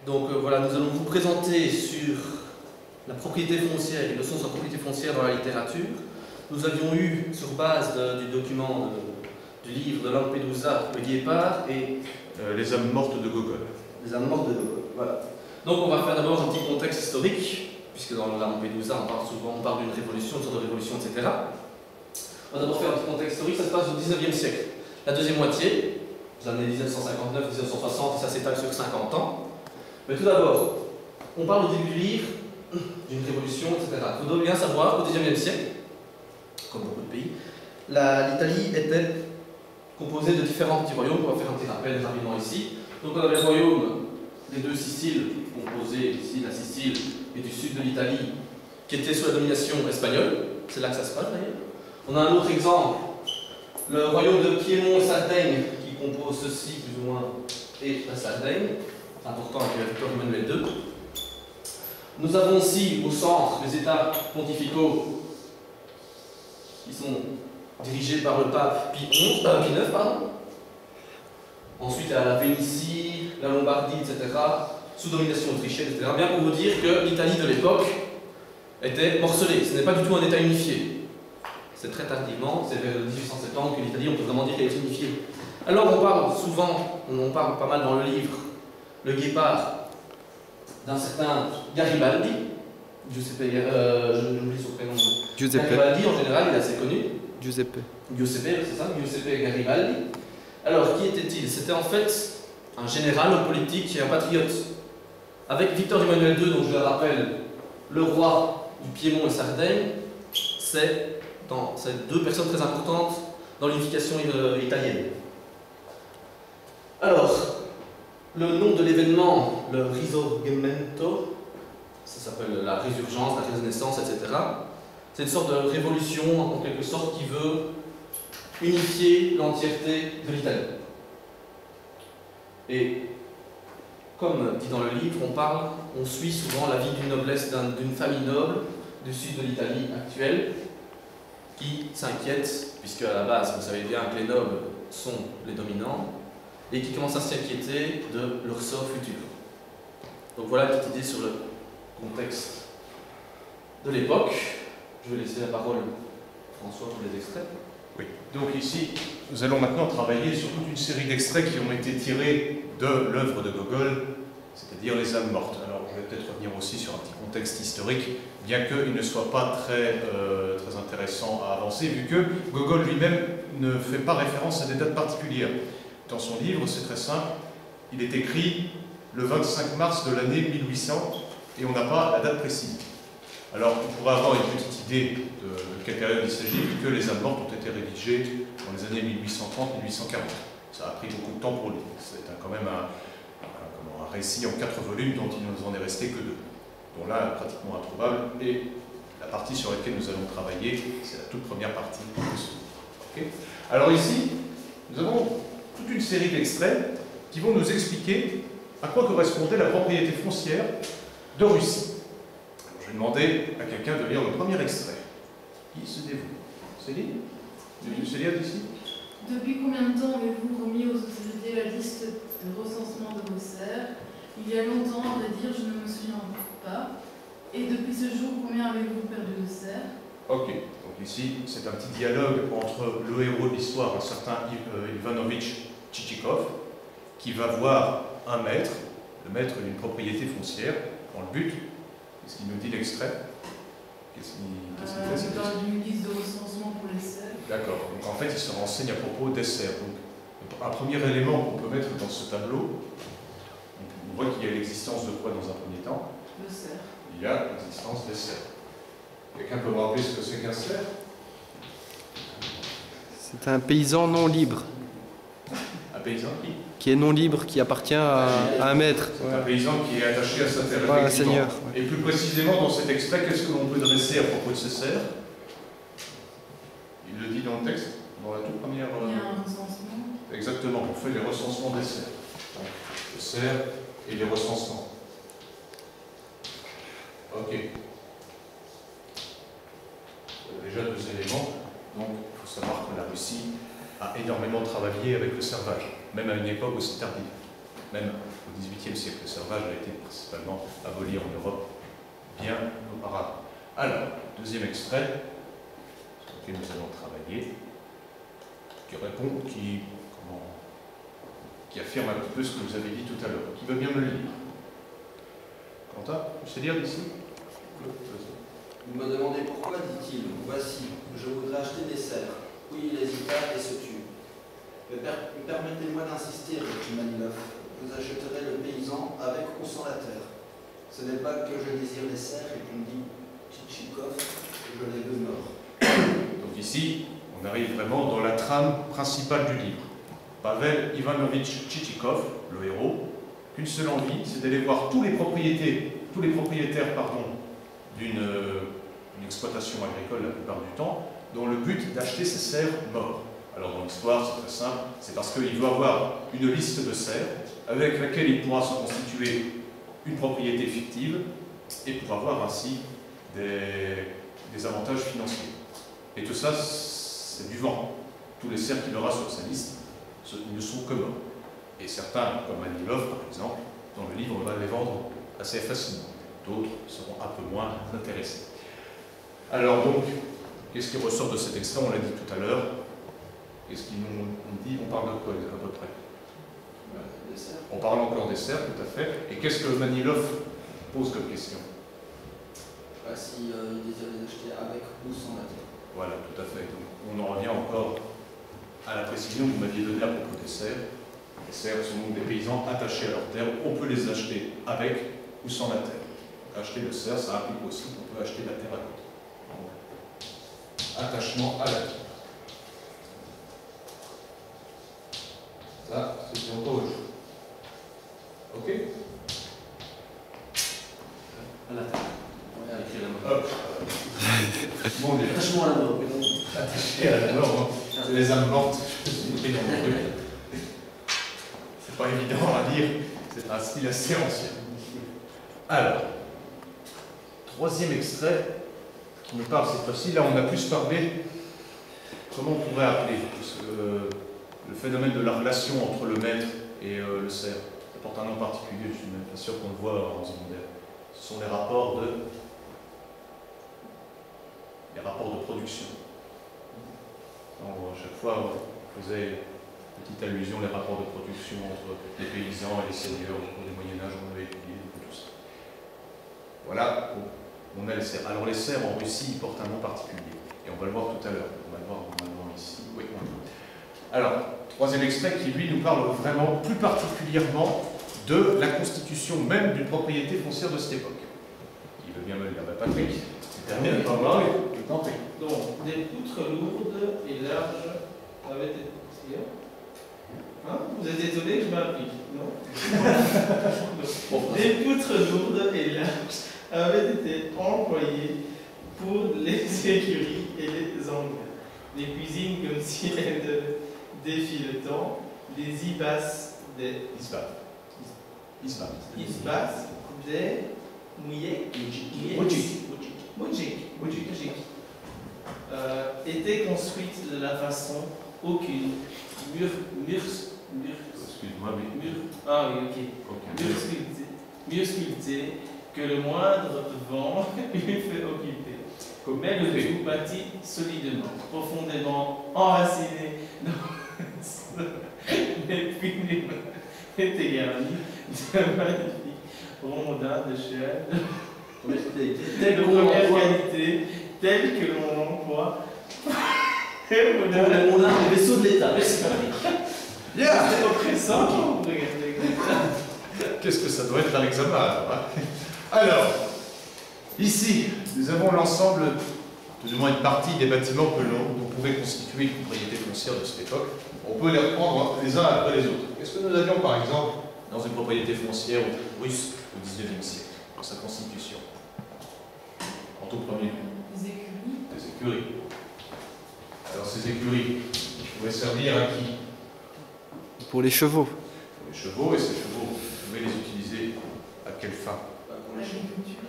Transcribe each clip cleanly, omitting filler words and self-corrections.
Donc voilà, nous allons vous présenter sur la propriété foncière, les leçons sur la propriété foncière dans la littérature. Nous avions eu, sur base du document du livre de Lampedusa, le Guépard et les âmes mortes de Gogol. Les âmes mortes de Gogol, voilà. Donc on va faire d'abord un petit contexte historique, puisque dans la Lampedusa on parle d'une révolution, une sorte de révolution, etc. On va d'abord faire un petit contexte historique, ça se passe au XIXe siècle. La deuxième moitié, les années 1959, 1960, et ça s'étale sur 50 ans. Mais tout d'abord, on parle au début du livre d'une révolution, etc. Il faut bien savoir qu'au XIXe siècle, comme beaucoup de pays, l'Italie était composée de différents petits royaumes. On va faire un petit rappel rapidement ici. Donc on avait le royaume des deux Siciles, composé ici la Sicile et du sud de l'Italie, qui était sous la domination espagnole. C'est là que ça se passe d'ailleurs. On a un autre exemple, le royaume de Piémont-Sardaigne, qui compose ceci plus ou moins, et la Sardaigne, important avec Victor Emmanuel II. Nous avons aussi au centre les États pontificaux qui sont dirigés par le pape Pie IX, pardon. Ensuite, il y a la Vénétie, la Lombardie, etc., sous domination autrichienne, etc. Bien pour vous dire que l'Italie de l'époque était morcelée. Ce n'est pas du tout un État unifié. C'est très tardivement, c'est vers 1870 que l'Italie, on peut vraiment dire qu'elle est unifiée. Alors on parle souvent, on parle pas mal dans le livre, le Guépard, d'un certain Garibaldi. Giuseppe, j'oublie son prénom. Giuseppe. Garibaldi, en général, il est assez connu. Giuseppe. Giuseppe, c'est ça, Giuseppe Garibaldi. Alors, qui était-il? C'était en fait un général, un politique et un patriote. Avec Victor Emmanuel II, dont je le rappelle, le roi du Piémont et Sardaigne, c'est deux personnes très importantes dans l'unification italienne. Alors, le nom de l'événement, le Risorgimento, ça s'appelle la résurgence, la renaissance, etc. C'est une sorte de révolution, en quelque sorte, qui veut unifier l'entièreté de l'Italie. Et, comme dit dans le livre, on suit souvent la vie d'une noblesse, d'une famille noble du sud de l'Italie actuelle, qui s'inquiète, puisque à la base, vous savez bien que les nobles sont les dominants, et qui commencent à s'inquiéter de leur sort futur. Donc voilà une petite idée sur le contexte de l'époque. Je vais laisser la parole à François pour les extraits. Oui. Donc ici, nous allons maintenant travailler sur toute une série d'extraits qui ont été tirés de l'œuvre de Gogol, c'est-à-dire les âmes mortes. Alors je vais peut-être revenir aussi sur un petit contexte historique, bien qu'il ne soit pas très intéressant à avancer, vu que Gogol lui-même ne fait pas référence à des dates particulières. Dans son livre, c'est très simple, il est écrit le 25 mars de l'année 1800, et on n'a pas la date précise. Alors, on pourrait avoir une petite idée de quelle période il s'agit, vu que les âmes mortes ont été rédigées dans les années 1830-1840. Ça a pris beaucoup de temps pour lui. C'est quand même un récit en 4 volumes dont il nous en est resté que 2, dont là, pratiquement introuvable, et la partie sur laquelle nous allons travailler, c'est la toute première partie de ce livre. Okay. Alors ici, nous avons toute une série d'extraits qui vont nous expliquer à quoi correspondait la propriété foncière de Russie. Alors, je vais demander à quelqu'un de lire le premier extrait. Qui se dévoue? Céline? Céline ici? Depuis combien de temps avez-vous remis aux autorités la liste de recensement de vos serres? Il y a longtemps, à vrai dire, je ne me souviens pas. Et depuis ce jour, combien avez-vous perdu de serres? Ok, donc ici, c'est un petit dialogue entre le héros de l'histoire, un certain Ivanovitch Tchitchikov, qui va voir un maître, le maître d'une propriété foncière, dans le but. Qu'est-ce qu'il nous dit l'extrait? Qu'est-ce qu'il fait? Il parle d'une liste de recensement pour les serres. D'accord, donc en fait, il se renseigne à propos des serres. Donc, un premier élément qu'on peut mettre dans ce tableau, on voit qu'il y a l'existence de quoi dans un premier temps? De serres. Il y a l'existence des serres. Quelqu'un peut me rappeler ce que c'est qu'un cerf? C'est un paysan non libre. Un paysan qui est non libre, qui appartient à un maître. C'est un paysan qui est attaché à sa terre. Ouais, un seigneur. Et plus précisément, dans cet extrait, qu'est-ce que l'on peut dresser à propos de ce cerf? Il le dit dans le texte, dans la toute première... Il y a un recensement. Exactement, on fait les recensements des cerfs. Donc, le cerf et les recensements. Ok. Déjà 2 éléments. Donc, il faut savoir que la Russie a énormément travaillé avec le servage, même à une époque aussi tardive. Même au XVIIIe siècle. Le servage a été principalement aboli en Europe bien auparavant. Alors, deuxième extrait, sur lequel nous allons travailler, qui répond, qui affirme un petit peu ce que vous avez dit tout à l'heure. Qui veut bien me le lire? Quentin, tu sais lire d'ici? Vous me demandez pourquoi, dit-il. Voici, je voudrais acheter des cerfs. Oui, il hésita et se tut. Permettez-moi d'insister, reprit Maniloff. Vous achèterez le paysan avec ou sans la terre. Ce n'est pas que je désire les cerfs, répondit Tchitchikov, je les veux morts. Donc ici, on arrive vraiment dans la trame principale du livre. Pavel Ivanovitch Tchitchikov, le héros, qu'une seule envie, c'est d'aller voir tous les propriétaires d'une exploitation agricole la plupart du temps, dans le but d'acheter ces cerfs morts. Alors dans l'histoire, c'est très simple, c'est parce qu'il veut avoir une liste de cerfs avec laquelle il pourra se constituer une propriété fictive et pour avoir ainsi des avantages financiers. Et tout ça, c'est du vent. Tous les cerfs qu'il aura sur sa liste, ils ne sont que morts. Et certains, comme Manilov par exemple, dans le livre, on va les vendre assez facilement. D'autres seront un peu moins intéressés. Alors donc, qu'est-ce qui ressort de cet extrait? On l'a dit tout à l'heure. Qu'est-ce qu'ils nous dit? On parle de quoi à peu près? Des cerfs. On parle encore des cerfs, tout à fait. Et qu'est-ce que Manilov pose comme question? Si il désire les acheter avec ou sans la terre. Voilà, tout à fait. Donc, on en revient encore à la précision que vous m'aviez donnée à propos des cerfs. Les cerfs sont donc des paysans attachés à leur terre. On peut les acheter avec ou sans la terre. Donc, acheter le cerf, ça implique aussi qu'on peut acheter la terre à côté. Donc, attachement à la terre. Ça, c'est encore autre chose. Ok? À la terre. Ouais, Écrit la main. Hop. Bon, les Attachement à la mort. attachés à la mort, hein. C'est les âmes mortes. C'est pas évident à lire, c'est un style assez ancien. Alors, troisième extrait qui me parle cette fois-ci. Là, on a plus parlé, comment on pourrait appeler le phénomène de la relation entre le maître et le cerf. Ça porte un nom particulier, je ne suis même pas sûr qu'on le voit en secondaire. Ce sont les rapports de production. Donc, à chaque fois, on faisait une petite allusion les rapports de production entre les paysans et les seigneurs au cours du Moyen-Âge, on avait étudié tout ça. Voilà, on a les cerfs. Alors les cerfs en Russie, ils portent un nom particulier. Et on va le voir tout à l'heure. On va le voir normalement ici. Oui, on le voit. Alors, troisième extrait qui, lui, nous parle vraiment plus particulièrement de la constitution même d'une propriété foncière de cette époque. Qui veut bien me le dire? Patrick, tu termines par là, je t'en prie. Donc, des poutres lourdes et larges avaient été... Hein? Vous êtes étonné que je m'applique, non? Des poutres lourdes et larges avaient été employées pour les écuries et les engrais. Les cuisines comme si elles devaient défier le temps, les ibas des... Isbas des mouillés, étaient construites de la façon aucune Excuse-moi, mais... mieux sculptée que le moindre vent lui fait occuper. Mais le tout bâti solidement, profondément enraciné dans les piliers était garni de magnifiques rondins de chêne de première qualité, tels que l'on emploie On a un vaisseau de l'État. Merci. Yeah. C'est oppressant. Regardez. Qu'est-ce que ça doit être à l'examen alors, hein? Alors, ici, nous avons l'ensemble, plus ou moins une partie des bâtiments que l'on pouvait constituer une propriété foncière de cette époque. On peut les reprendre les uns après les autres. Qu'est-ce que nous avions par exemple dans une propriété foncière russe au XIXe siècle, dans sa constitution? En tout premier lieu. Des écuries. Des écuries. Alors ces écuries pouvaient servir à qui? Pour les chevaux. Pour les chevaux, et ces chevaux, vous pouvez les utiliser à quelle fin? Pour les chevaux. L'agriculture.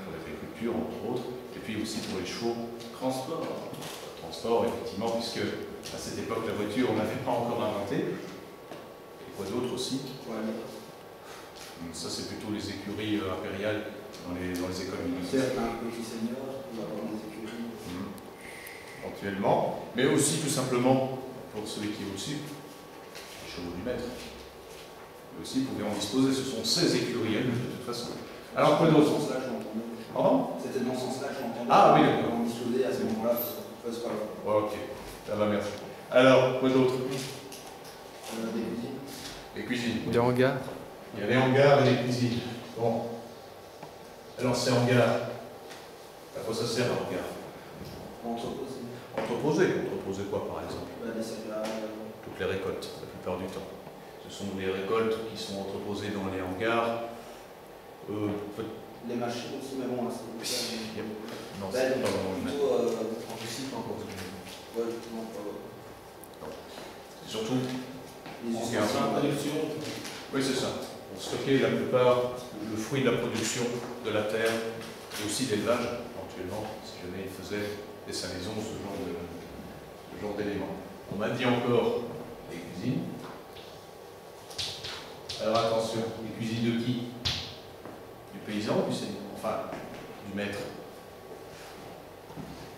Pour l'agriculture, entre autres, et puis aussi pour les chevaux. Transport. Transport, effectivement, puisque à cette époque, la voiture, on n'avait pas encore inventé. Et quoi d'autre aussi? Ça, c'est plutôt les écuries impériales dans les écoles militaires. Certes, un petit seigneur, il va avoir des écuries. Éventuellement, mais aussi tout simplement pour celui qui est au-dessus, les chevaux du maître. Mais aussi, vous pouvez en disposer, ce sont 16 écuries de toute façon. Alors, quoi d'autre? Pardon? C'était dans ce sens-là que j'entendais. Ah oui, d'accord. On disposait à ce moment-là, c'est pas grave. Ouais, ok, ça va, merci. Alors, quoi d'autre? Des cuisines. Les cuisines. Des hangars. Il y a les hangars et les cuisines. Bon. Alors, ces hangars, à quoi ça sert un hangar? Entreposé. Entreposer quoi, par exemple? Des céréales. Toutes les récoltes, la plupart du temps. Ce sont les récoltes qui sont entreposées dans les hangars. Les machines aussi, mais bon, là, c'est Non, c'est pas vraiment le même. plutôt. En Russie, pas encore. Ouais, non, pas. C'est surtout Les hangars. ustensiles. La production. Oui, c'est ça. Pour stocker la plupart, le fruit de la production de la terre et aussi d'élevage, éventuellement, si jamais ils faisaient des salaisons, ce genre d'éléments. On m'a dit encore les cuisines. Alors attention, les cuisines de qui? Du paysan ou du seigneur? Enfin, du maître.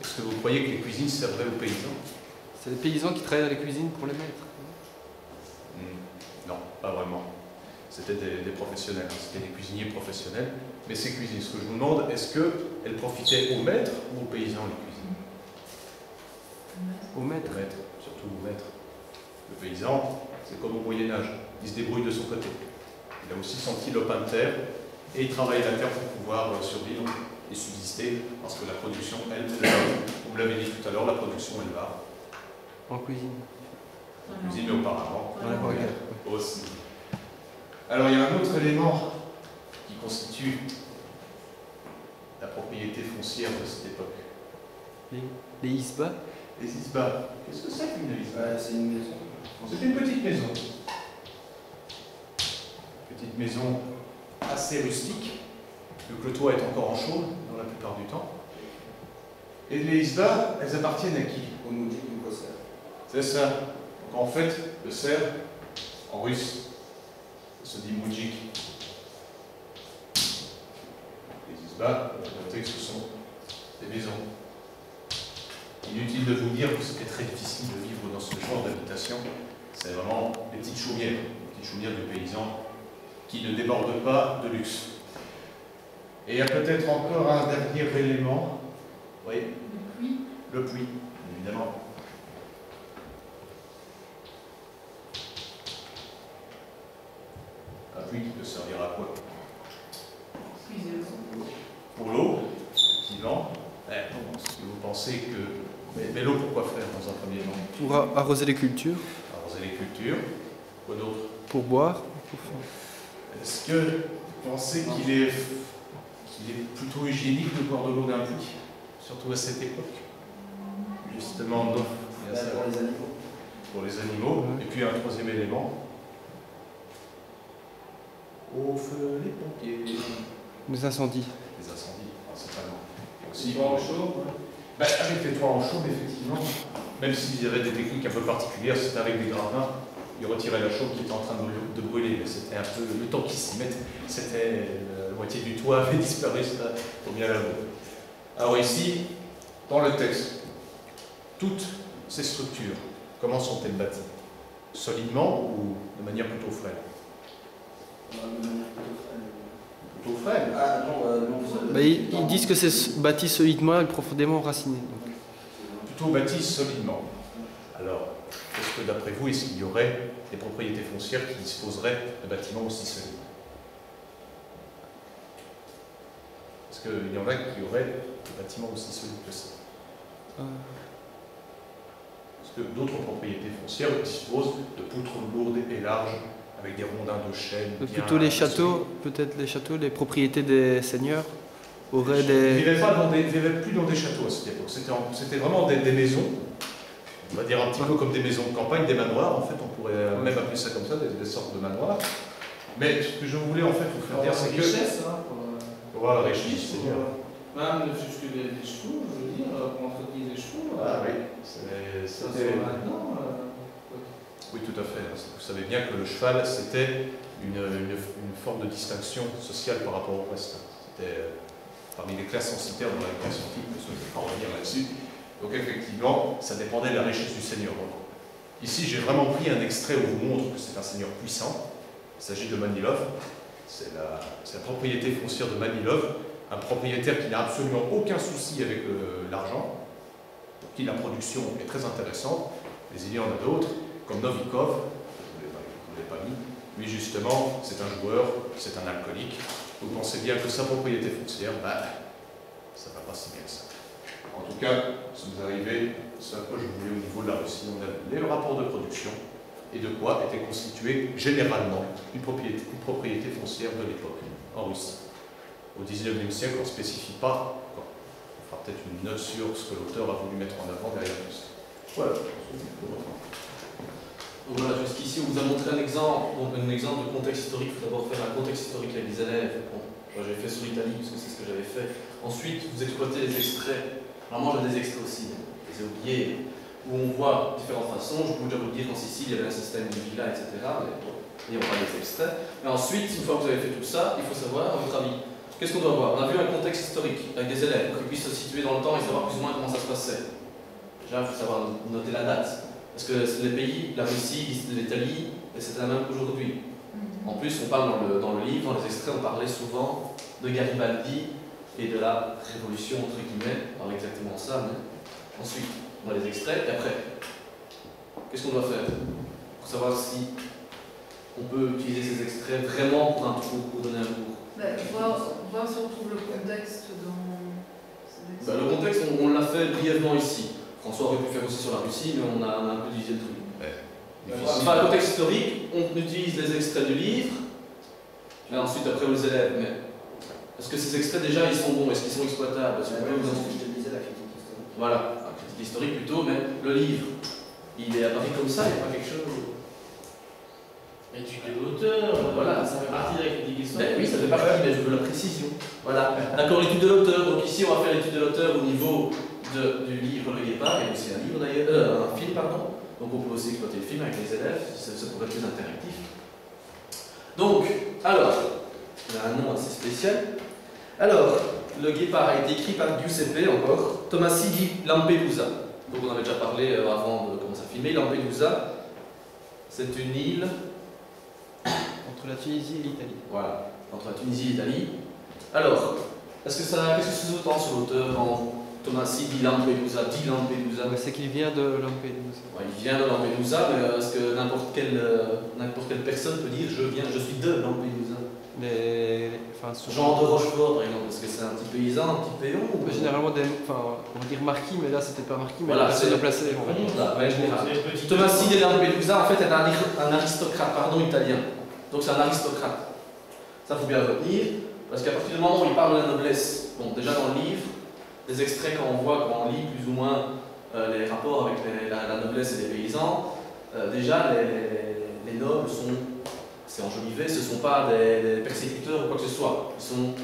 Est-ce que vous croyez que les cuisines servaient aux paysans? C'est les paysans qui travaillent dans les cuisines pour les maîtres. Non, pas vraiment. C'était des professionnels, hein. C'était des cuisiniers professionnels. Mais ces cuisines, ce que je vous demande, est-ce qu'elles profitaient aux maîtres ou aux paysans, les cuisines? Au maître. Au maître, surtout au maître. Le paysan, c'est comme au Moyen-Âge, il se débrouille de son côté. Il a aussi son petit lopin de terre et il travaille la terre pour pouvoir survivre et subsister parce que la production, elle, vous me l'avez dit tout à l'heure, la production, elle va En cuisine. en cuisine, mais auparavant Dans les hangars. aussi. Alors il y a un autre élément qui constitue la propriété foncière de cette époque. Les isbas. Les isbas. Qu'est-ce que c'est qu'une isba? C'est une maison. C'est une petite maison. Petite maison assez rustique, vu que le toit est encore en chaume dans la plupart du temps. Et les isbas, elles appartiennent à qui? Au moudjik ou au cerf. C'est ça. Donc en fait, le cerf, en russe, ça se dit moudjik. Les isbas, notez que ce sont des maisons. Inutile de vous dire que c'était très difficile de vivre dans ce genre d'habitation. C'est vraiment les petites chaumières du paysan qui ne débordent pas de luxe. Et il y a peut-être encore un dernier élément. Oui, Le puits. le puits, évidemment. Un puits qui peut servir à quoi? Puiser l'eau. Pour l'eau, effectivement. Est-ce que vous pensez que... Mais l'eau, pourquoi faire dans un premier temps? Pour arroser les cultures. Arroser les cultures. Quoi d'autre? Pour boire. Est-ce que vous pensez qu'il est plutôt hygiénique de boire de l'eau d'un puits? Surtout à cette époque. Justement, non. Il y a ça. Pour les animaux. Pour les animaux. Et puis un troisième élément. Au feu, les pompiers. Les incendies. Les incendies, principalement. Et Si aussi, bon chaud, avec les toits en chaume, effectivement, même s'il y avait des techniques un peu particulières, c'était avec des gravins, ils retiraient la chaume qui était en train de brûler, mais c'était un peu le temps qu'ils s'y mettent, c'était la moitié du toit avait disparu, ça faut bien l'avouer. Alors ici, dans le texte, toutes ces structures, comment sont-elles bâties? Solidement ou de manière plutôt frêle? De manière plutôt frêle. Plutôt frêle. Ah non, non. Bah, ils disent que c'est bâti solidement et profondément enraciné. Donc. Plutôt bâties solidement. Alors, est-ce que d'après vous, est-ce qu'il y aurait des propriétés foncières qui disposeraient de bâtiments aussi solides? Est-ce qu'il y en a qui auraient des bâtiments aussi solides que ça? Est-ce que d'autres propriétés foncières disposent de poutres lourdes et larges avec des rondins de chêne? Plutôt les châteaux, peut-être les châteaux, les propriétés des seigneurs auraient Ils des... ne vivaient plus dans des châteaux à cette époque. C'était vraiment des maisons, on va dire un petit peu comme des maisons de campagne, des manoirs. En fait, on pourrait même appeler ça comme ça, des sortes de manoirs. Mais ce que je voulais en fait vous faire dire, c'est que... richesse, hein, Voilà, richesse, c'est bien. même jusque les chevaux, je veux dire, pour entretenir les chevaux. Ah oui, Ça se c'était... voit maintenant. Oui, tout à fait. Vous savez bien que le cheval, c'était une forme de distinction sociale par rapport au reste. C'était parmi les classes censitaires de la Grèce antique, mais je ne vais pas revenir là-dessus. Donc effectivement, ça dépendait de la richesse du seigneur. Ici, j'ai vraiment pris un extrait où je vous montre que c'est un seigneur puissant. Il s'agit de Manilov. C'est la propriété foncière de Manilov, un propriétaire qui n'a absolument aucun souci avec l'argent, pour qui la production est très intéressante, mais il y en a d'autres, comme Novikov, je ne l'ai pas mis, lui justement, c'est un joueur, c'est un alcoolique. Vous pensez bien que sa propriété foncière, ça ne va pas si bien que ça. En tout cas, ça nous arrivait, c'est un peu je voulais au niveau de la Russie, on a les rapports de production et de quoi était constituée généralement une propriété foncière de l'époque en Russie. Au XIXe siècle, on ne spécifie pas, on fera peut-être une note sur ce que l'auteur a voulu mettre en avant derrière tout ça. Voilà. Donc voilà, jusqu'ici, on vous a montré un exemple de contexte historique. Il faut d'abord faire un contexte historique avec les élèves. Bon, moi j'ai fait sur l'Italie, parce que c'est ce que j'avais fait. Ensuite, vous exploitez les extraits. Alors moi j'ai des extraits aussi, je les ai oubliés, où on voit différentes façons. Je peux déjà vous dire qu'en Sicile, il y avait un système de villa, etc. Mais bon, et on voit des extraits. Mais ensuite, une fois que vous avez fait tout ça, il faut savoir, à votre avis, qu'est-ce qu'on doit voir? On a vu un contexte historique avec des élèves, pour qu'ils puissent se situer dans le temps et savoir plus ou moins comment ça se passait. Déjà, il faut savoir noter la date. Parce que les pays, la Russie, l'Italie, c'était la même qu'aujourd'hui. En plus, on parle dans le livre, dans les extraits, on parlait souvent de Garibaldi et de la révolution, entre guillemets. On parle exactement ça, mais ensuite, on a les extraits, et après, qu'est-ce qu'on doit faire pour savoir si on peut utiliser ces extraits vraiment pour un cours, pour donner un cours? Voir si on trouve le contexte dans ces extraits. Le contexte, on l'a fait brièvement ici. François aurait pu faire aussi sur la Russie, mais on a un peu divisé le truc. Enfin, le contexte historique, on utilise les extraits du livre, et ensuite après aux élèves. Mais est-ce que ces extraits déjà ils sont bons? Est-ce qu'ils sont exploitables? Je te disais la critique historique. Voilà, la critique historique plutôt, mais le livre, il est apparu comme ça, il n'y a pas quelque chose. Étude de l'auteur, Voilà, ça fait partie de la critique historique. Oui, ça fait partie, mais je veux la précision. Voilà, d'accord, l'étude de l'auteur. Donc ici, on va faire l'étude de l'auteur au niveau du livre Le Guépard, il y a aussi un livre d'ailleurs, un film, pardon. Donc on peut aussi exploiter le film avec les élèves, ça pourrait être plus interactif. Donc, alors, il y a un nom assez spécial. Alors, Le Guépard a été écrit par Giuseppe encore, Tomasi di Lampedusa. Donc on avait déjà parlé avant de commencer à filmer. Lampedusa, c'est une île Entre la Tunisie et l'Italie. voilà, entre la Tunisie et l'Italie. Alors, qu'est-ce que ça sous-entend sur l'auteur en Tomasi di Lampedusa? C'est qu'il vient de Lampedusa. Ouais, il vient de Lampedusa, mais est-ce que n'importe quelle personne peut dire je suis de Lampedusa? Jean de Rochefort, par exemple, parce que c'est un petit paysan, un petit péon ou... Généralement, on va dire marquis, mais là c'était pas marquis, mais voilà, c'est le déplacé. Tomasi di Lampedusa, en fait, est un aristocrate, italien. Donc c'est un aristocrate. Ça, faut bien le retenir, parce qu'à partir du moment où il parle de la noblesse, bon, déjà dans le livre, les extraits, quand on lit plus ou moins les rapports avec la noblesse et les paysans, déjà les nobles c'est enjolivé, ce ne sont pas des persécuteurs ou quoi que ce soit. Ils sont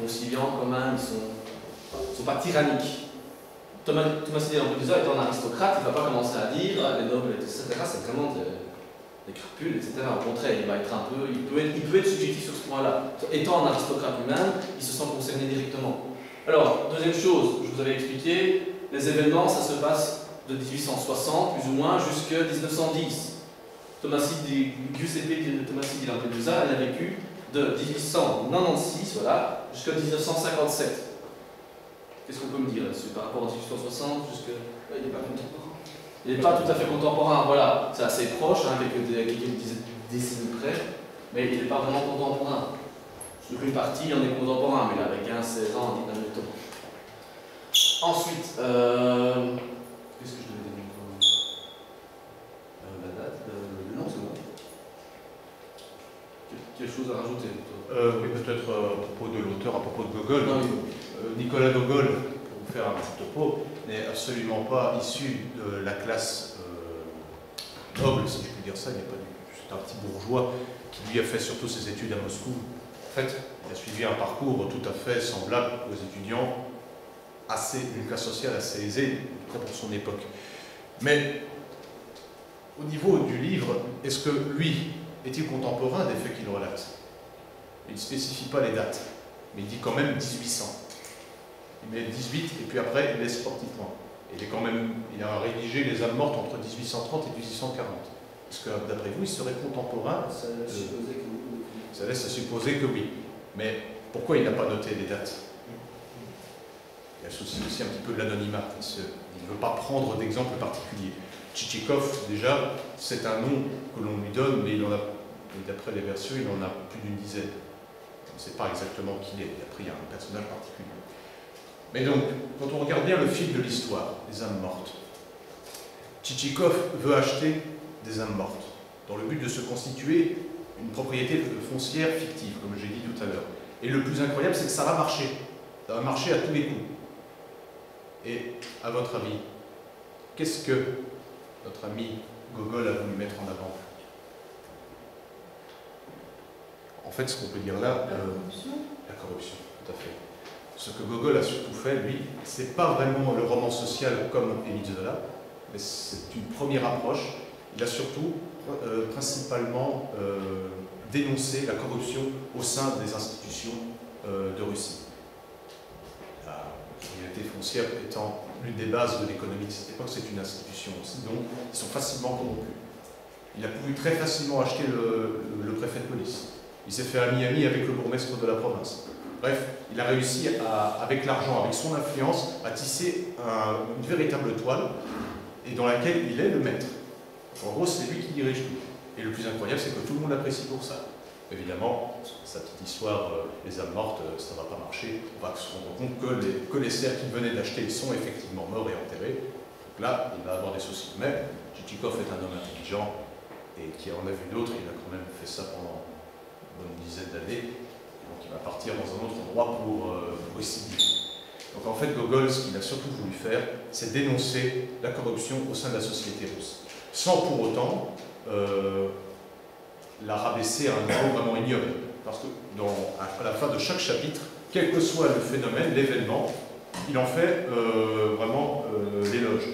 conciliants quand même, ils ne sont pas tyranniques. Tomasi di Lampedusa étant un aristocrate, il ne va pas commencer à dire les nobles, etc. C'est vraiment des crupules, etc. Au contraire, il va être un peu, il peut être subjectif sur ce point-là. Étant un aristocrate lui-même, il se sent concerné directement. Alors, deuxième chose, je vous avais expliqué, les événements, ça se passe de 1860 plus ou moins jusqu'à 1910. Giuseppe Tomasi di Lampedusa, elle a vécu de 1896 voilà, jusqu'à 1957. Qu'est-ce qu'on peut me dire là-dessus par rapport à 1860 jusqu'à... Il n'est pas contemporain. Il n'est pas tout à fait contemporain, voilà, c'est assez proche, hein, quelques décennies près, mais il n'est pas vraiment contemporain. Sur une partie, on est contemporain, mais là, avec 15-16 ans, on dit d'un temps. Ensuite, qu'est-ce que je devais donner comme la date, le nom, c'est bon. Quelque chose à rajouter Oui, peut-être à propos de l'auteur, à propos de Gogol. Non, oui. Nicolas Gogol, pour vous faire un petit topo, n'est absolument pas issu de la classe noble, si je puis dire ça. C'est un petit bourgeois qui lui a fait surtout ses études à Moscou. En fait, il a suivi un parcours tout à fait semblable aux étudiants d'une classe sociale assez aisée, pour son époque. Mais au niveau du livre, est-ce que lui, est-il contemporain des faits qu'il relate? Il ne spécifie pas les dates, mais il dit quand même 1800. Il met 18 et puis après il laisse sportivement. Il a rédigé les âmes mortes entre 1830 et 1840. Est-ce que d'après vous, il serait contemporain? Ça laisse supposer que oui. Ça laisse à supposer que oui. Mais pourquoi il n'a pas noté les dates? Il y a le souci aussi un petit peu de l'anonymat. Il ne veut pas prendre d'exemple particulier. Tchitchikov, déjà, c'est un nom que l'on lui donne, mais d'après les versions, il en a plus d'une dizaine. On ne sait pas exactement qui il est. Après, il y a un personnage particulier. Mais donc, quand on regarde bien le fil de l'histoire, les âmes mortes, Tchitchikov veut acheter des âmes mortes, dans le but de se constituer une propriété foncière fictive, comme j'ai dit tout à l'heure. Et le plus incroyable, c'est que ça va marcher. Ça va marcher à tous les coups. Et, à votre avis, qu'est-ce que notre ami Gogol a voulu mettre en avant? En fait, ce qu'on peut dire là... la corruption, tout à fait. Ce que Gogol a surtout fait, lui, c'est pas vraiment le roman social comme Émile Zola, mais c'est une première approche. Il a surtout, principalement, dénoncé la corruption au sein des institutions de Russie. La propriété foncière étant l'une des bases de l'économie de cette époque, c'est une institution aussi, donc ils sont facilement corrompus. Il a pu très facilement acheter le préfet de police. Il s'est fait ami avec le bourgmestre de la province. Bref, il a réussi, avec l'argent, avec son influence, à tisser une véritable toile, et dans laquelle il est le maître. En gros, c'est lui qui dirige tout. Et le plus incroyable, c'est que tout le monde l'apprécie pour ça. Évidemment, sa petite histoire, les âmes mortes, ça ne va pas marcher. On va se rendre compte que les cerfs qu'il venait d'acheter sont effectivement morts et enterrés. Donc là, il va avoir des soucis. Mais Tchitchikov est un homme intelligent, et qui en a vu d'autres, il a quand même fait ça pendant une dizaine d'années. Donc il va partir dans un autre endroit pour récidiver. Donc en fait, Gogol, ce qu'il a surtout voulu faire, c'est dénoncer la corruption au sein de la société russe, sans pour autant la rabaisser à un niveau vraiment ignoble. Parce que à la fin de chaque chapitre, quel que soit le phénomène, l'événement, il en fait vraiment l'éloge.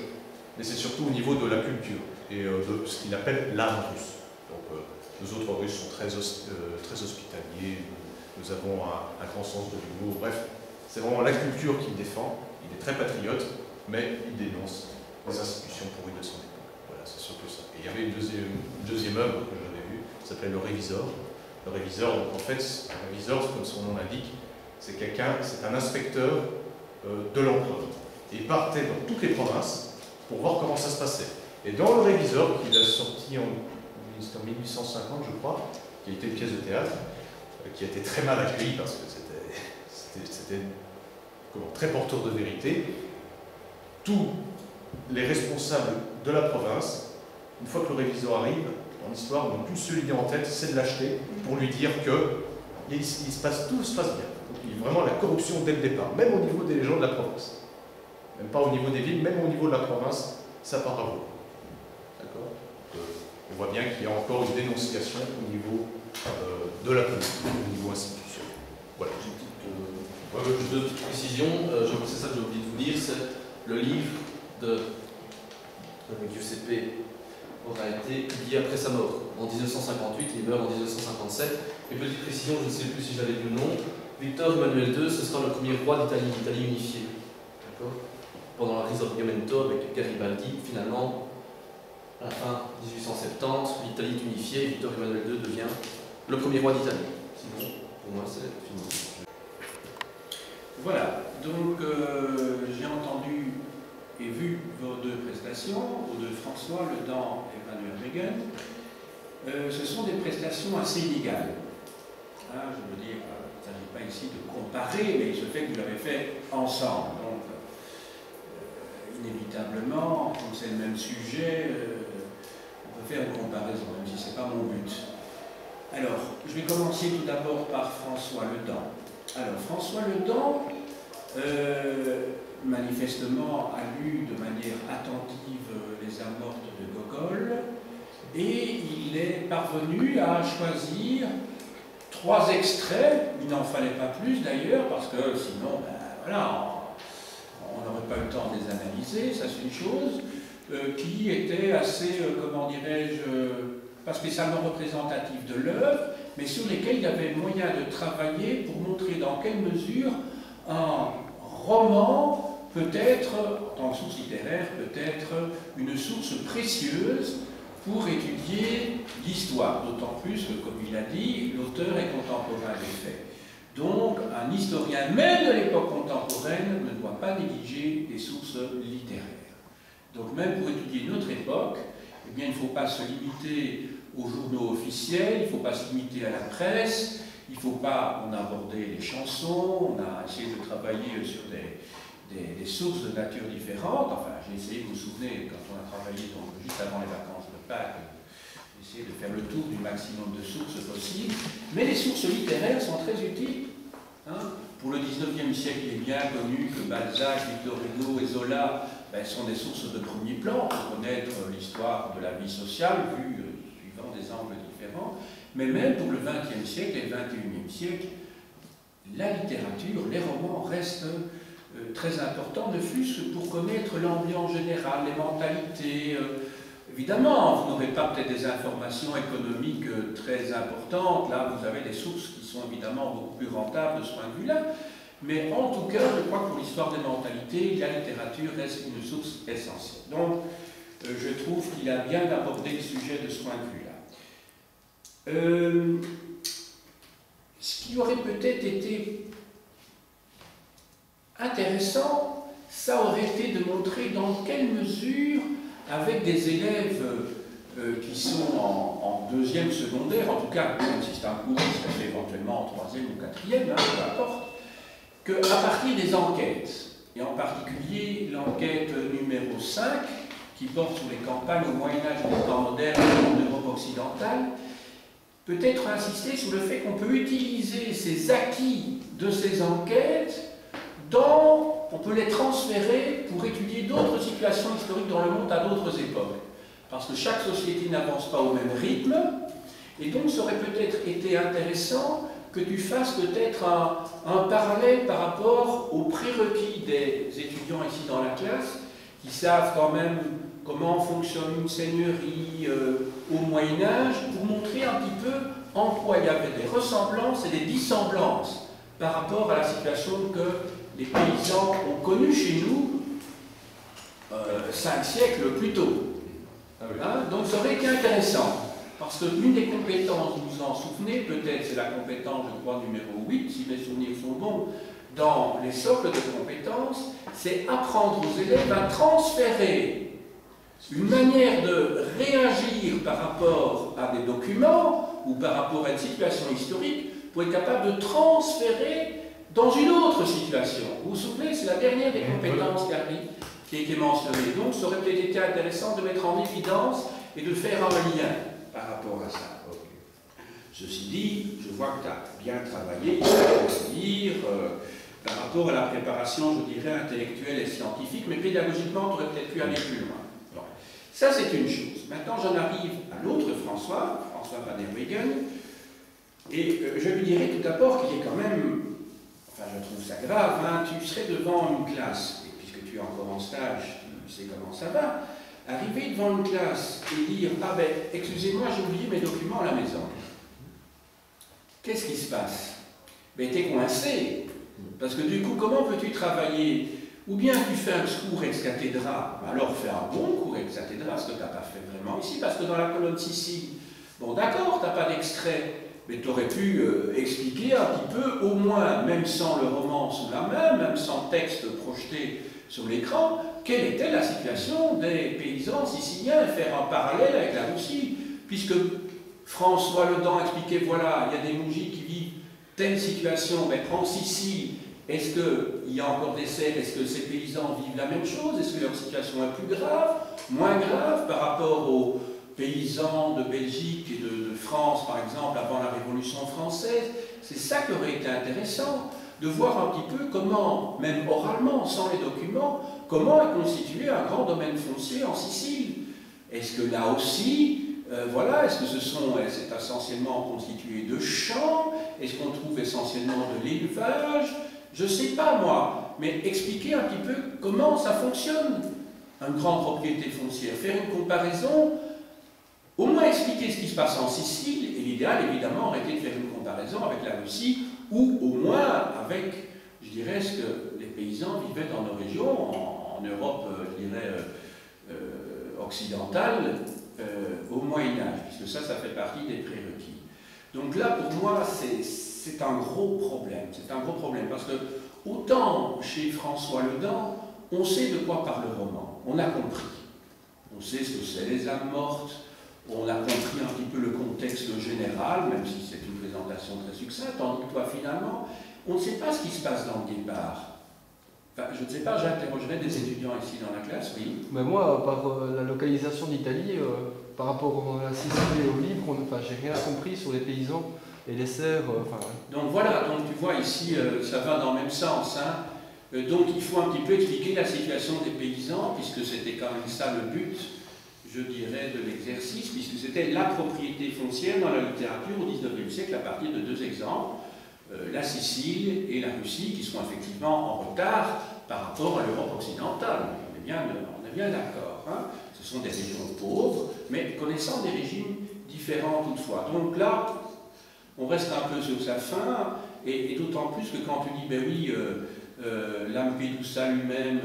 Mais c'est surtout au niveau de la culture et de ce qu'il appelle l'âme russe. Donc les autres Russes sont très hospitaliers, nous avons un grand sens de l'humour, bref, c'est vraiment la culture qu'il défend. Il est très patriote, mais il dénonce les institutions pourries de son époque. Voilà, c'est surtout ça. Et il y avait une deuxième œuvre que j'avais vue, qui s'appelle Le Révisor. Le Révisor, donc en fait, un réviseur, comme son nom l'indique, c'est un inspecteur de l'empereur. Et il partait dans toutes les provinces pour voir comment ça se passait. Et dans Le Révisor, qu'il a sorti en 1850, je crois, qui a été une pièce de théâtre, qui a été très mal accueillie parce que c'était très porteur de vérité. Tous les responsables de la province, une fois que le réviseur arrive, dans l'histoire, n'ont qu'une seule idée en tête, c'est de l'acheter pour lui dire que tout se passe bien. Donc, il y a vraiment la corruption dès le départ, même au niveau des gens de la province. Même pas au niveau des villes, même au niveau de la province, ça part à vous. D'accord? On voit bien qu'il y a encore une dénonciation au niveau de la politique, au niveau institutionnel. Voilà. Deux petites précisions, c'est ça que j'ai oublié de vous dire, c'est le livre de Giuseppe aura été publié après sa mort, en 1958, il meurt en 1957. Et petite précision, je ne sais plus si j'avais dit le nom, Victor Emmanuel II, ce sera le premier roi d'Italie, l'Italie unifiée. D'accord? Pendant la Risorgimento avec Garibaldi, finalement, à la fin 1870, l'Italie est unifiée et Victor Emmanuel II devient le premier roi d'Italie. Sinon, pour moi, c'est fini. Voilà, donc j'ai entendu et vu vos deux prestations, vos deux François Ledan et Manuel Wegen. Ce sont des prestations assez inégales. Hein, je veux dire, il ne s'agit pas ici de comparer, mais il se fait que vous l'avez fait ensemble. Donc, inévitablement, comme c'est le même sujet, on peut faire une comparaison, même si ce n'est pas mon but. Alors, je vais commencer tout d'abord par François Ledan. Alors, François Ledan, manifestement, a lu de manière attentive Les âmes mortes de Gogol, et il est parvenu à choisir 3 extraits. Il n'en fallait pas plus d'ailleurs, parce que sinon, ben, voilà, on n'aurait pas eu le temps de les analyser, ça c'est une chose. qui étaient assez, comment dirais-je, pas spécialement représentatifs de l'œuvre, mais sur lesquels il y avait moyen de travailler pour montrer dans quelle mesure un roman peut être, en tant que source littéraire, peut être une source précieuse pour étudier l'histoire, d'autant plus que, comme il a dit, l'auteur est contemporain des faits. Donc, un historien, même de l'époque contemporaine, ne doit pas négliger les sources littéraires. Donc, même pour étudier notre époque, eh bien, il ne faut pas se limiter aux journaux officiels, il ne faut pas se limiter à la presse, il ne faut pas, on a abordé les chansons, on a essayé de travailler sur des sources de nature différentes. Enfin, j'ai essayé, vous vous souvenez, quand on a travaillé donc, juste avant les vacances de Pâques, j'ai essayé de faire le tour du maximum de sources possibles. Mais les sources littéraires sont très utiles. Hein. Pour le 19e siècle, il est bien connu que Balzac, Victor Hugo et Zola sont des sources de premier plan pour connaître l'histoire de la vie sociale, vue suivant des angles différents. Mais même pour le 20e siècle et le 21e siècle, la littérature, les romans restent très importants, ne fût-ce que pour connaître l'ambiance générale, les mentalités. Évidemment, vous n'aurez pas peut-être des informations économiques très importantes. Là, vous avez des sources qui sont évidemment beaucoup plus rentables de ce point de vue-là. Mais en tout cas, je crois que pour l'histoire des mentalités, la littérature reste une source essentielle. Donc, je trouve qu'il a bien abordé le sujet de ce point de vue-là. Ce qui aurait peut-être été intéressant, ça aurait été de montrer dans quelle mesure, avec des élèves qui sont en deuxième secondaire, en tout cas, même si c'est un cours qui se fait éventuellement en troisième ou quatrième, hein, peu importe, qu'à partir des enquêtes, et en particulier l'enquête numéro 5, qui porte sur les campagnes au Moyen-Âge et des temps modernes en Europe occidentale, peut-être insister sur le fait qu'on peut utiliser ces acquis de ces enquêtes on peut les transférer pour étudier d'autres situations historiques dans le monde à d'autres époques. Parce que chaque société n'avance pas au même rythme, et donc ça aurait peut-être été intéressant que tu fasses peut-être un parallèle par rapport aux prérequis des étudiants ici dans la classe, qui savent quand même comment fonctionne une seigneurie au Moyen-Âge, pour montrer un petit peu en quoi il y avait des ressemblances et des dissemblances par rapport à la situation que les paysans ont connue chez nous 5 siècles plus tôt. Hein? Donc ça aurait été intéressant, parce que l'une des compétences, vous vous en souvenez, peut-être c'est la compétence, je crois, numéro 8, si mes souvenirs sont bons, dans les socles de compétences, c'est apprendre aux élèves à transférer une manière de réagir par rapport à des documents ou par rapport à une situation historique pour être capable de transférer dans une autre situation. Vous vous souvenez, c'est la dernière des compétences qui a été mentionnée. Donc, ça aurait peut-être été intéressant de mettre en évidence et de faire un lien par rapport à ça. Ceci dit, je vois que tu as bien travaillé, dire, par rapport à la préparation, je dirais, intellectuelle et scientifique, mais pédagogiquement, tu aurais peut-être pu aller plus loin. Bon. Ça, c'est une chose. Maintenant, j'en arrive à l'autre François Van der Weggen, et je lui dirais tout d'abord qu'il est quand même, enfin, je trouve ça grave, hein, tu serais devant une classe, et puisque tu es encore en stage, tu sais comment ça va, arriver devant une classe et dire « Ah ben, excusez-moi, j'ai oublié mes documents à la maison. » Qu'est-ce qui se passe? Ben, t'es coincé. Parce que du coup, comment peux-tu travailler? Ou bien tu fais un cours ex cathedra, alors fais un bon cours ex cathedra, ce que tu n'as pas fait vraiment ici, parce que dans la colonne Sicile, bon d'accord, tu n'as pas d'extrait, mais tu aurais pu expliquer un petit peu, au moins, même sans le roman sous la main, même sans texte projeté sur l'écran, quelle était la situation des paysans siciliens, et faire un parallèle avec la Russie, puisque François Ledan expliquait, voilà, il y a des Mougis qui vivent telle situation, mais en Sicile, est-ce qu'il y a encore des serres, est-ce que ces paysans vivent la même chose, est-ce que leur situation est plus grave, moins grave par rapport aux paysans de Belgique et de France, par exemple, avant la Révolution française? C'est ça qui aurait été intéressant, de voir un petit peu comment, même oralement, sans les documents, comment est constitué un grand domaine foncier en Sicile. Est-ce que là aussi, voilà, est-ce que c'est essentiellement constitué de champs? Est-ce qu'on trouve essentiellement de l'élevage? Je ne sais pas moi, mais expliquer un petit peu comment ça fonctionne. une grande propriété foncière, faire une comparaison, au moins expliquer ce qui se passe en Sicile, et l'idéal, évidemment, aurait été de faire une comparaison avec la Russie, ou au moins avec, je dirais, ce que les paysans vivaient dans nos régions, en Europe, je dirais, occidentale, au Moyen-Âge, puisque ça fait partie des prérequis. Donc là, pour moi, c'est un gros problème. C'est un gros problème, parce que autant chez François Ledan, on sait de quoi parle le roman. On a compris. On sait ce que c'est les âmes mortes. On a compris un petit peu le contexte général, même si c'est une présentation très succincte. Tandis que toi, finalement, on ne sait pas ce qui se passe dans le Guépard. Enfin, je ne sais pas, j'interrogerai des étudiants ici dans la classe, oui. Mais moi, par la localisation d'Italie, par rapport à la Sicile et au livre, j'ai rien compris sur les paysans et les serfs. Donc voilà, donc tu vois ici, ça va dans le même sens. Hein. Donc il faut un petit peu expliquer la situation des paysans, puisque c'était quand même ça le but, je dirais, de l'exercice, puisque c'était la propriété foncière dans la littérature au XIXe siècle à partir de deux exemples. La Sicile et la Russie, qui sont effectivement en retard par rapport à l'Europe occidentale. On est bien d'accord. Hein. Ce sont des régions pauvres, mais connaissant des régimes différents toutefois. Donc là, on reste un peu sur sa faim, et d'autant plus que quand tu dis, ben oui, Lampedusa lui-même,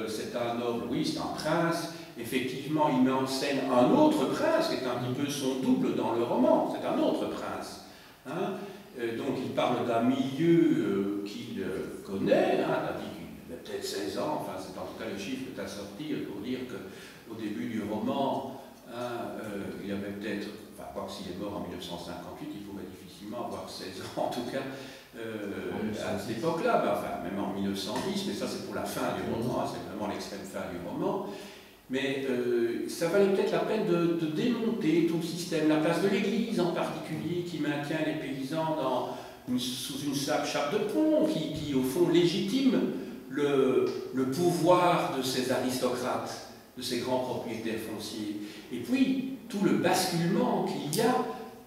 c'est un noble, oui, c'est un prince, effectivement, il met en scène un autre prince, qui est un petit peu son double dans le roman, c'est un autre prince. Hein. Donc il parle d'un milieu qu'il connaît, hein, il a peut-être 16 ans, enfin c'est en tout cas le chiffre que tu as sorti pour dire qu'au début du roman, hein, il avait peut-être, enfin quoi que s'il est mort en 1958, il pouvait difficilement avoir 16 ans en tout cas à cette époque-là, enfin même en 1910, mais ça c'est pour la fin du roman, hein, c'est vraiment l'extrême fin du roman. Mais ça valait peut-être la peine de démonter tout le système, la place de l'Église en particulier, qui maintient les paysans sous une chape de plomb, qui au fond légitime le pouvoir de ces aristocrates, de ces grands propriétaires fonciers. Et puis, tout le basculement qu'il y a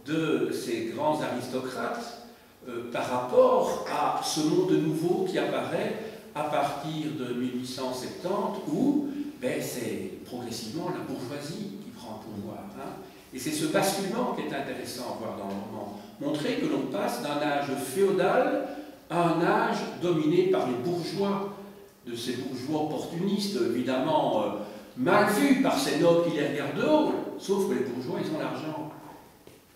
de ces grands aristocrates par rapport à ce monde nouveau qui apparaît à partir de 1870, où c'est progressivement la bourgeoisie qui prend le pouvoir. Hein. Et c'est ce basculement qui est intéressant à voir dans le roman. Montrer que l'on passe d'un âge féodal à un âge dominé par les bourgeois, de ces bourgeois opportunistes, évidemment mal vus par ces nobles qui les regardent de haut, sauf que les bourgeois, ils ont l'argent.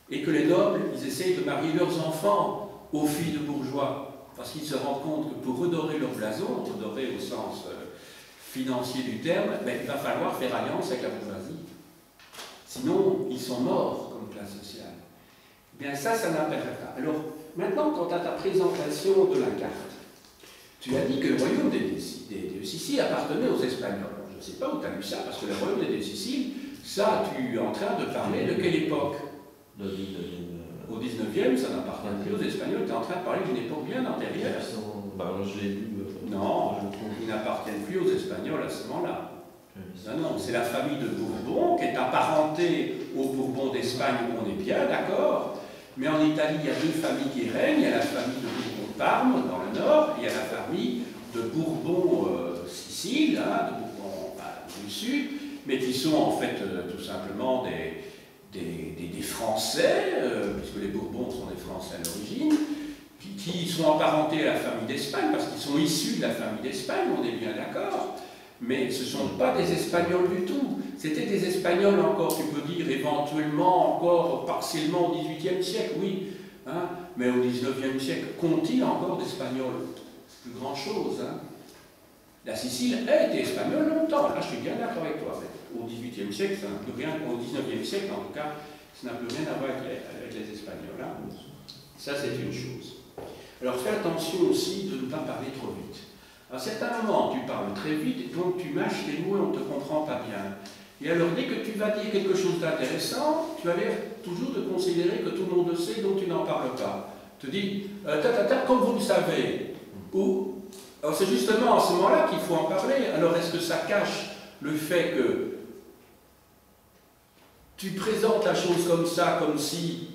Et que les nobles, ils essayent de marier leurs enfants aux filles de bourgeois, parce qu'ils se rendent compte que pour redorer leur blason, redorer au sens financier du terme, il va falloir faire alliance avec la bourgeoisie. Sinon, ils sont morts comme classe sociale. Bien ça n'apparaît pas. Alors, maintenant, quant à ta présentation de la carte, tu as dit que le royaume de Sicile appartenait aux Espagnols. Je ne sais pas où tu as lu ça, parce que le royaume de Sicile, ça, tu es en train de parler de quelle époque? Au 19e, ça n'appartient plus aux Espagnols, tu es en train de parler d'une époque bien antérieure. Je l'ai lu. Non, ils n'appartiennent plus aux Espagnols à ce moment-là. Non, c'est la famille de Bourbon qui est apparentée aux Bourbons d'Espagne, où on est bien d'accord, mais en Italie, il y a deux familles qui règnent. Il y a la famille de Bourbon-Parme, dans le nord, et il y a la famille de Bourbon-Sicile, hein, de Bourbon du sud, mais qui sont en fait tout simplement des Français, puisque les Bourbons sont des Français à l'origine, qui sont apparentés à la famille d'Espagne, parce qu'ils sont issus de la famille d'Espagne, on est bien d'accord, mais ce ne sont pas des Espagnols du tout. C'était des Espagnols encore, tu peux dire, éventuellement encore partiellement au XVIIIe siècle, oui, hein, mais au XIXe siècle, qu'ont-ils encore d'Espagnols? Plus grand-chose. Hein. La Sicile a été espagnole longtemps, là je suis bien d'accord avec toi. Au XVIIIe siècle, ça n'a plus rien, au XIXe siècle en tout cas, ça n'a plus rien à voir avec les Espagnols. Hein. Ça c'est une chose. Alors fais attention aussi de ne pas parler trop vite. À certains moments, tu parles très vite, et donc tu mâches les mots et on ne te comprend pas bien. Et alors dès que tu vas dire quelque chose d'intéressant, tu as l'air toujours de considérer que tout le monde le sait, donc tu n'en parles pas. Tu dis, comme vous le savez, ou, alors c'est justement à ce moment-là qu'il faut en parler. Alors est-ce que ça cache le fait que tu présentes la chose comme ça, comme si,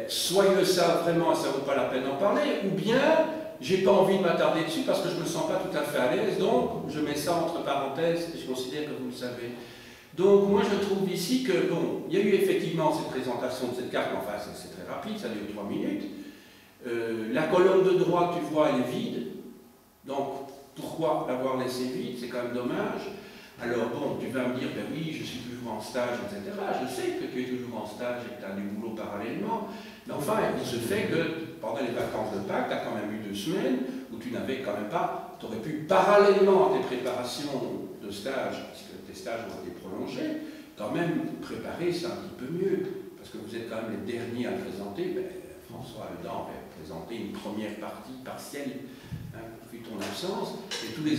soit ils le savent vraiment et ça ne vaut pas la peine d'en parler, ou bien j'ai pas envie de m'attarder dessus parce que je me sens pas tout à fait à l'aise, donc je mets ça entre parenthèses et je considère que vous le savez. Donc moi je trouve ici que, bon, il y a eu effectivement cette présentation de cette carte, mais enfin c'est très rapide, ça dure 3 minutes. La colonne de droite, tu vois, elle est vide, donc pourquoi l'avoir laissée vide, c'est quand même dommage. Alors bon, tu vas me dire, ben oui, je suis toujours en stage, etc. Je sais que tu es toujours en stage et que tu as du boulot parallèlement, mais enfin, il se fait que pendant les vacances de Pâques, tu as quand même eu 2 semaines où tu n'avais quand même pas, tu aurais pu, parallèlement à tes préparations de stage, puisque tes stages ont été prolongés, quand même préparer ça un petit peu mieux, parce que vous êtes quand même les derniers à le présenter. Ben, François Ledan avait présenté une première partie partielle, vu ton absence, et tous les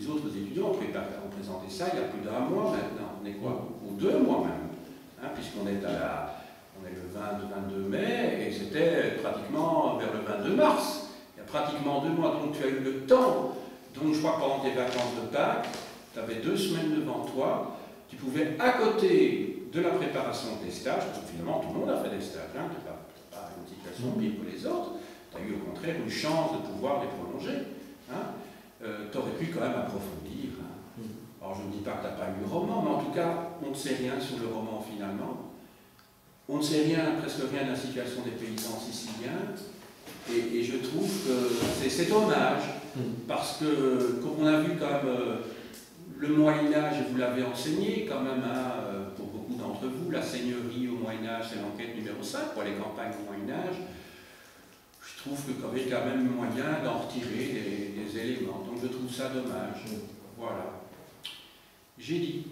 autres étudiants ont présenté ça il y a plus d'1 mois maintenant, on est quoi, ou 2 mois même, puisqu'on est on est le 22 mai, et c'était pratiquement vers le 22 mars, il y a pratiquement 2 mois, donc tu as eu le temps, donc je crois que pendant tes vacances de Pâques, tu avais 2 semaines devant toi, tu pouvais à côté de la préparation des stages, parce que finalement tout le monde a fait des stages, tu n'as pas une situation pire que les autres, tu as eu au contraire une chance de pouvoir les prolonger. Tu aurais pu quand même approfondir. Alors je ne dis pas que tu n'as pas eu le roman, mais en tout cas, on ne sait rien sur le roman finalement. On ne sait rien, presque rien de la situation des paysans siciliens. Et je trouve que c'est dommage, parce que, comme on a vu quand même, le Moyen-Âge, et vous l'avez enseigné quand même, pour beaucoup d'entre vous, la seigneurie au Moyen-Âge, c'est l'enquête numéro 5 pour les campagnes au Moyen-Âge. Je trouve qu'il y avait quand même moyen d'en retirer des éléments. Donc je trouve ça dommage. Voilà. J'ai dit.